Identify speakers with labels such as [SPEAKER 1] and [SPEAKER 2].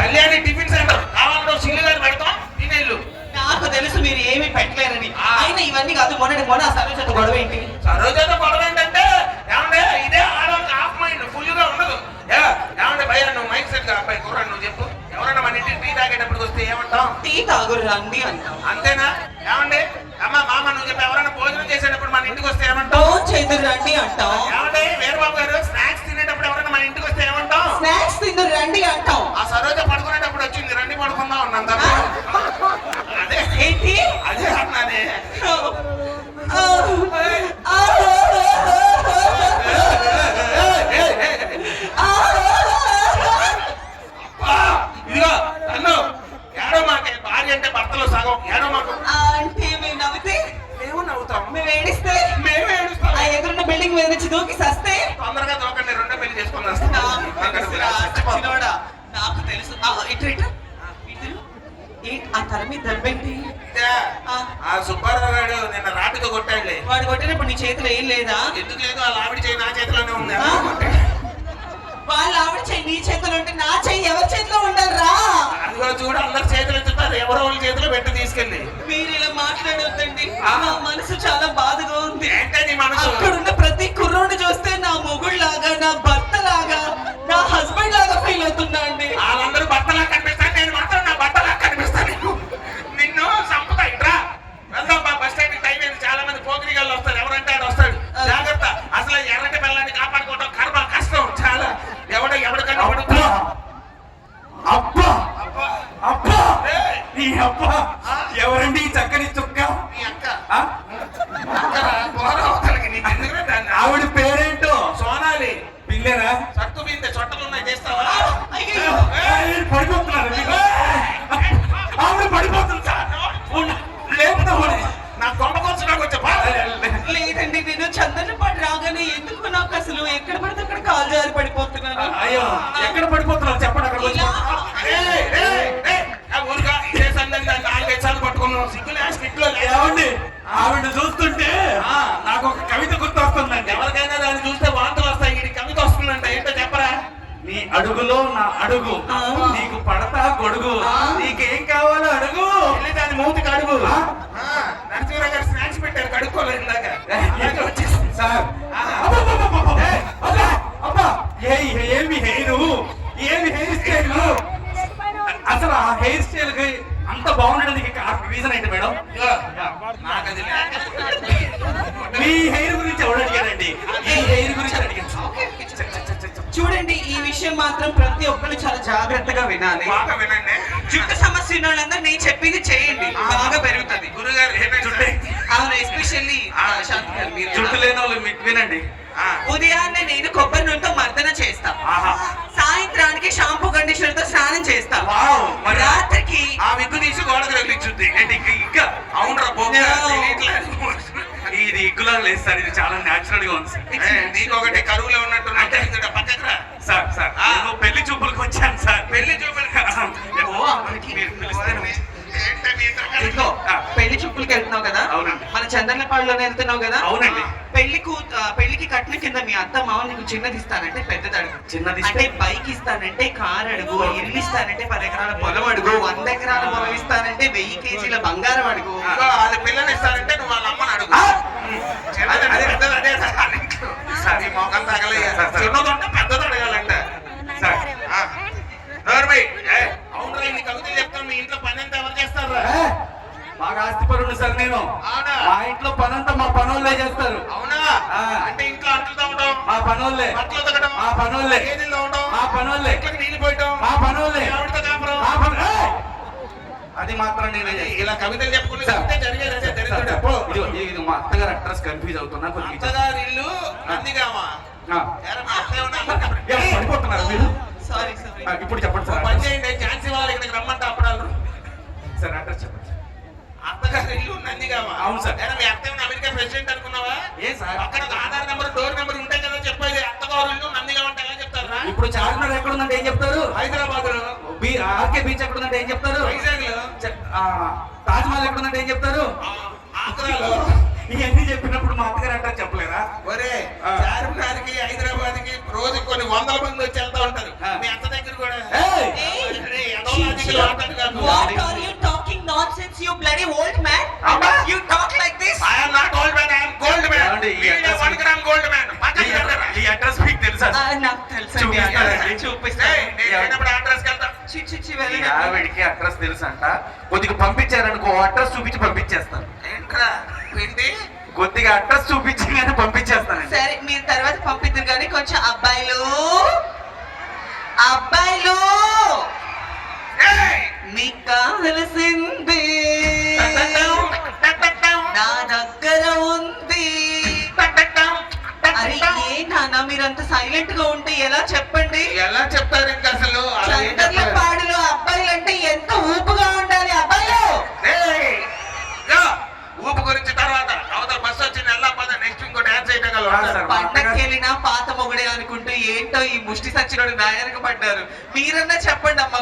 [SPEAKER 1] Kalyani tiffin centre కావాలంటే సిల్లు గారు పెడతాం తినేళ్ళు.
[SPEAKER 2] నాకు తెలుసు మీరు ఏమి పెట్టలేరని. అయినా ఇవన్నీ కాదు, మొన్న సరోజతో గొడవ ఏంటి?
[SPEAKER 1] సరోజతో గొడవ ఏంటంటే ఏమంటే ఇదే ఆడవాళ్ళకి హాఫ్ మైండ్ ఫుల్ గా ఉండదు. ఏమంటే భయ్యా నువ్వు మైక్ సెట్ అబ్బాయి కూర నువ్వు చెప్పు, ఎవరైనా మన ఇంటికి టీ తాగేటప్పుడు వస్తే ఏమంటాం?
[SPEAKER 2] టీ తాగురు రండి అంటాం.
[SPEAKER 1] అంతేనా? ఏమండి అమ్మ మామ నువ్వు చెప్పి ఎవరైనా భోజనం చేసేటప్పుడు మన ఇంటికి వస్తే ఏమంటాం?
[SPEAKER 2] చేతులు రండి అంటాం.
[SPEAKER 1] ఏమంటే వీరబాబు గారు స్నాక్స్ తినేటప్పుడు ఎవరైనా మన ఇంటికి వస్తే ఏమంటాం?
[SPEAKER 2] స్నాక్స్ తిందురు రండి అంటాం.
[SPEAKER 1] ఆ సరోజ పడుకునేటప్పుడు వచ్చింది రండి పడుకుందాం అన్నంత. అదే
[SPEAKER 2] ఏంటి
[SPEAKER 1] అదే అన్నానే. ఇదిగో నన్ను ఏడో మాకే భార్య అంటే భర్తలో సగం ఏడో మాకు.
[SPEAKER 2] అంటే మేము నవ్వితే
[SPEAKER 1] మేము నవ్వుతాం,
[SPEAKER 2] మేము ఏడిస్తే
[SPEAKER 1] మేమే ఏడుస్తాం.
[SPEAKER 2] ఆ ఎదురున్న బిల్డింగ్ మీద నుంచి దూకి సస్తే
[SPEAKER 1] తొందరగా దూకండి, రెండో పెళ్లి చేసుకుని
[SPEAKER 2] నాకు తెలుసు. ఇటు ఇటు ఆ తల మీద దెబ్బేంటి?
[SPEAKER 1] ఆ సుబ్బారావు గారు నిన్న రాటితో కొట్టాడులే.
[SPEAKER 2] వాడు కొట్టినప్పుడు నీ చేతిలో ఏం లేదా?
[SPEAKER 1] ఎందుకు లేదు? వాళ్ళ ఆవిడ చేయి నా చేతిలోనే ఉంది.
[SPEAKER 2] వాళ్ళ ఆవిడ చెయ్యి నీ చేతిలో ఉంటే నా చెయ్యి ఎవరి చేతిలో ఉండాలిరా?
[SPEAKER 1] అదిగో చూడు అందరు చేతులు ఎత్తుతారు, ఎవరో వాళ్ళ చేతిలో పెట్టి తీసుకెళ్ళి.
[SPEAKER 2] మీరు ఇలా మాట్లాడొద్దండి, నా మనసు చాలా బాధగా ఉంది.
[SPEAKER 1] ఏంటని మనసు?
[SPEAKER 2] అక్కడున్న ప్రతి కుర్రోడు చూస్తే నా మొగుళ్ళలాగా, నా భర్త లాగా, నా హస్బెండ్ లాగా ఫీల్ అవుతున్నా అండి.
[SPEAKER 1] వాళ్ళందరూ భర్తలా కనిపిస్తాను, నేను మాత్రం నా భర్తలా కనిపిస్తాను. నిన్ను సంపుతా. ఇట్రా వెళ్దాం మా బస్ స్టాండ్ టైం అయింది. చాలా మంది పోకిరిగాళ్ళు వస్తారు, ఎవరంటే ఆడు వస్తాడు. జాగ్రత్త. అసలు ఎర్రటి పిల్లాన్ని కాపాడుకోవడం కర్మ కష్టం చాలా. ఎవరికన్నా పడుతా.
[SPEAKER 3] అబ్బా అబ్బా నీ అబ్బా ఎవరండి చక్కని చుక్క?
[SPEAKER 1] నీ అక్క.
[SPEAKER 3] ఆవిడ పేరేంటో?
[SPEAKER 1] సోనాలి.
[SPEAKER 3] పిల్లరా?
[SPEAKER 1] సట్టు బిందె చొట్టలు ఉన్నాయి, చేస్తావా?
[SPEAKER 3] పడిపోతున్నారు. ఆవిడ పడిపోతుంది సార్. లేపుతా
[SPEAKER 1] నా కొంపకొచ్చు నాకు వచ్చా.
[SPEAKER 2] లేదండి, నేను చందనపాటు రాగానే ఎందుకు నాకు అసలు ఎక్కడ పడితే అక్కడ కాలు జారి పడిపోతున్నాను.
[SPEAKER 3] అయ్యో ఎక్కడ పడిపోతున్నారు చెప్పండి. అక్కడ
[SPEAKER 1] ఊరుగా ఇదే సందర్భంగా 4-5 సార్లు పట్టుకున్నాం. సిగ్గులే స్కిట్లో
[SPEAKER 3] ఏమండి ఆవిడ చూస్తుంటే నాకు ఒక కవిత గుర్తొస్తుందండి.
[SPEAKER 1] ఎవరికైనా దాన్ని చూస్తే వాంతులు వస్తాయి. ఇది కవిత వస్తుందంట. ఏంటో చెప్పరా?
[SPEAKER 3] నీ అడుగులో నా అడుగు, నీకు పడతా గొడుగు, నీకేం కావాలో అడుగు,
[SPEAKER 1] వెళ్ళి దాని మూతికి అడుగు. నరసింహరావు గారు స్నాక్స్ పెట్టారు, కడుక్కోలేదు ఇందాక.
[SPEAKER 3] సార్ ఏమి హెయిర్, ఏమి హెయిర్ స్టైల్, అసలు ఆ హెయిర్ స్టైల్ కి అంత బాగుండడానికి రీజన్ ఏంటి మేడం?
[SPEAKER 1] నాకు అది
[SPEAKER 3] మీ హెయిర్ గురించి ఎవరు అడిగారండి? ఈ హెయిర్ గురించి అడిగాను.
[SPEAKER 2] చూడండి, ఈ విషయం మాత్రం ప్రతి ఒక్కరు చాలా జాగ్రత్తగా వినాలి.
[SPEAKER 1] బాగా వినండి.
[SPEAKER 2] జుట్టు సమస్య ఉన్న వాళ్ళందరూ నేను చెప్పింది చేయండి, బాగా పెరుగుతుంది.
[SPEAKER 1] గురుగారు ఏమైనా
[SPEAKER 2] అవును, ఎస్పెషల్లీ శాంతి గారు మీరు
[SPEAKER 3] జుట్టు లేని వాళ్ళు వినండి.
[SPEAKER 2] ఉదయాన్నే నేను కొబ్బరి నూనెతో మర్దన చేస్తా, సాయంత్రానికి షాంపూ కండిషనర్ తో స్నానం చేస్తా, రాత్రికి
[SPEAKER 1] ఆ విగ్గు తీసి గోడకు తగిలించుద్ది.
[SPEAKER 3] ఇంకా
[SPEAKER 1] అవునరా
[SPEAKER 3] ఇది ఇగ్గులా లేదు సార్, ఇది చాలా న్యాచురల్ గా ఉంది సార్.
[SPEAKER 1] నీకు ఒకటి కరువులో ఉన్నట్టు పక్కకురా.
[SPEAKER 3] సార్ సార్ నేను పెళ్లి చూపులకు వచ్చాను సార్.
[SPEAKER 1] పెళ్లి చూపులు
[SPEAKER 3] మీరు పిలిస్తే
[SPEAKER 2] పెళ్లి చూపులకి వెళ్తున్నావు కదా?
[SPEAKER 3] అవునండి.
[SPEAKER 2] మన చందనపాడులోనే వెళ్తున్నావు కదా?
[SPEAKER 3] అవునండి.
[SPEAKER 2] పెళ్లికి కట్టిన కింద మీ అత్త మామ నీకు చిన్నది ఇస్తానంటే పెద్దది అడుగు,
[SPEAKER 3] చిన్నది
[SPEAKER 2] అంటే బైక్ ఇస్తానంటే కార్ అడుగు, ఇల్లు ఇస్తానంటే 10 ఎకరాల పొలం అడుగు, 100 ఎకరాల పొలం ఇస్తానంటే 1000 కేజీల బంగారం అడుగు,
[SPEAKER 1] అది పిల్లలు ఇస్తారంటే నువ్వు వాళ్ళ అమ్మని అడుగు. అదే మోకం తగలయ్యా. చిన్నదంటే పెద్దది అడగాలంట. అవునరా ఇన్ని కవితలు చెప్తాను. మీ ఇంట్లో పని అంతా ఎవరు చేస్తారా?
[SPEAKER 3] బాగా ఆస్తిపరుడు సార్ నేను. మా ఇంట్లో పనంతా మా పనోళ్ళే చేస్తారు.
[SPEAKER 1] అవునా? అంటే ఇంట్లో అంట్లు తవ్వడం
[SPEAKER 3] మా పనోళ్ళే,
[SPEAKER 1] బట్టలు తగ్గడం
[SPEAKER 3] మా పనోళ్ళే,
[SPEAKER 1] ఏదిలో ఉండడం
[SPEAKER 3] మా పనోళ్ళే,
[SPEAKER 1] నీళ్ళు పోయటం
[SPEAKER 3] మా పనోళ్ళే,
[SPEAKER 1] ఆవిడతో కాపురం.
[SPEAKER 3] అది మాత్రం నేను
[SPEAKER 1] ఇలా కవితలు చెప్పుకుంటే జరిగేది.
[SPEAKER 3] ఇది మా అత్తగారు అడ్రస్ కన్ఫ్యూజ్ అవుతున్నా.
[SPEAKER 1] అత్తగారు ఇల్లు నందిగామా?
[SPEAKER 3] పడిపోతున్నారు మీరు?
[SPEAKER 2] సారీ.
[SPEAKER 3] ఇప్పుడు చెప్పండి సార్.
[SPEAKER 1] పని చేయండి, ఛాన్స్ ఇవ్వాలి. ఇక్కడికి రమ్మంటే అప్పుడు
[SPEAKER 3] సార్ అడ్రస్ చెప్పండి.
[SPEAKER 1] అత్తగారు ఇల్లు నందిగామా?
[SPEAKER 3] అవును సార్.
[SPEAKER 1] మీ అత్త అమెరికా ప్రెసిడెంట్ అనుకున్నావా?
[SPEAKER 3] ఏ సార్
[SPEAKER 1] అక్కడ ఆధార్ నెంబర్ డోర్ నెంబర్ ఉంటాయి కదా, చెప్పేది. అత్తగారు ఇల్లు నందిగామ అంటే ఎలా చెప్తారా?
[SPEAKER 3] ఇప్పుడు చార్మినార్ ఎక్కడ ఉందంటే ఏం చెప్తారు?
[SPEAKER 1] హైదరాబాద్ లో.
[SPEAKER 3] ఆర్కే బీచ్ ఎక్కడ ఉందంటే ఏం చెప్తారు?
[SPEAKER 1] వైజాగ్ లో.
[SPEAKER 3] తాజ్ మహల్ ఎక్కడ ఉందంటే ఏం చెప్తారు?
[SPEAKER 1] ఆంధ్రాలో.
[SPEAKER 3] ఇవన్నీ చెప్పినప్పుడు మా అత్తగారు అంటారు చెప్పలేరా?
[SPEAKER 1] ఒరే చార్మినార్ కి హైదరాబాద్ కి రోజు కొన్ని 100 మంది వచ్చి వెళ్తా ఉంటారు. మీ అత్త దగ్గర కూడా సైకిల్ వాడతాడు కాదు.
[SPEAKER 2] What are you talking nonsense, you bloody old man?
[SPEAKER 1] అబ్బా.
[SPEAKER 2] You talk like this?
[SPEAKER 1] I am not old man, I am gold man.
[SPEAKER 3] ఏమండి, ఈ
[SPEAKER 1] వీడే
[SPEAKER 3] అడ్రస్
[SPEAKER 1] 1 gram gold man. పక్కన పెట్టరా.
[SPEAKER 3] ఈ అడ్రస్ మీకు తెలుసా?
[SPEAKER 2] నాకు తెలుసండి.
[SPEAKER 3] చూపిస్తానండి.
[SPEAKER 2] చూపిస్తాను.
[SPEAKER 1] ఏయ్, నేను లేనప్పుడు అడ్రస్కి వెళ్తా.
[SPEAKER 2] చి
[SPEAKER 3] ఈ
[SPEAKER 2] వెళ్ళండి.
[SPEAKER 3] ఆవిడికి అడ్రస్ తెలుసంట. కొద్దిగా పంపించారనుకో అడ్రస్ చూపించి పంపించేస్తాను.
[SPEAKER 1] ఏంట్రా ఏంటి
[SPEAKER 3] కొద్దిగా అడ్రస్ చూపించి కానీ పంపించేస్తానండి.
[SPEAKER 2] సరే మీరు తర్వాత పంపిద్దారు కానీ కొంచెం అబ్బాయిలు అబ్బాయిలు
[SPEAKER 1] ఏయ్!
[SPEAKER 2] మీకు కావలసింది నా దగ్గర ఉంది. అరే ఏ నాన్న మీరంత సైలెంట్ గా ఉంటే ఎలా చెప్పండి?
[SPEAKER 1] ఎలా చెప్తారు ఇంకా అసలు అలా ఏం చెప్తారు?
[SPEAKER 2] చంద్రపాడులో అబ్బాయిలు అంటే ఎంత ఊపుగా ఉండాలి అబ్బాయిలు.
[SPEAKER 1] ఏయ్! యో, ఊపు గురించి తర్వాత అవతల బస్సు వచ్చింది ఎలా పద నెక్స్ట్ ఇంకో డాన్స్ చేయగలరు
[SPEAKER 3] ఆ, సార్.
[SPEAKER 2] పండక్కెళ్ళినా పాత మొగుడే అనుకుంటూ ఏంటో ఈ ముష్టి సచ్చినోడు నాయనక పడ్డారు. మీరన్నా చెప్పండి అమ్మా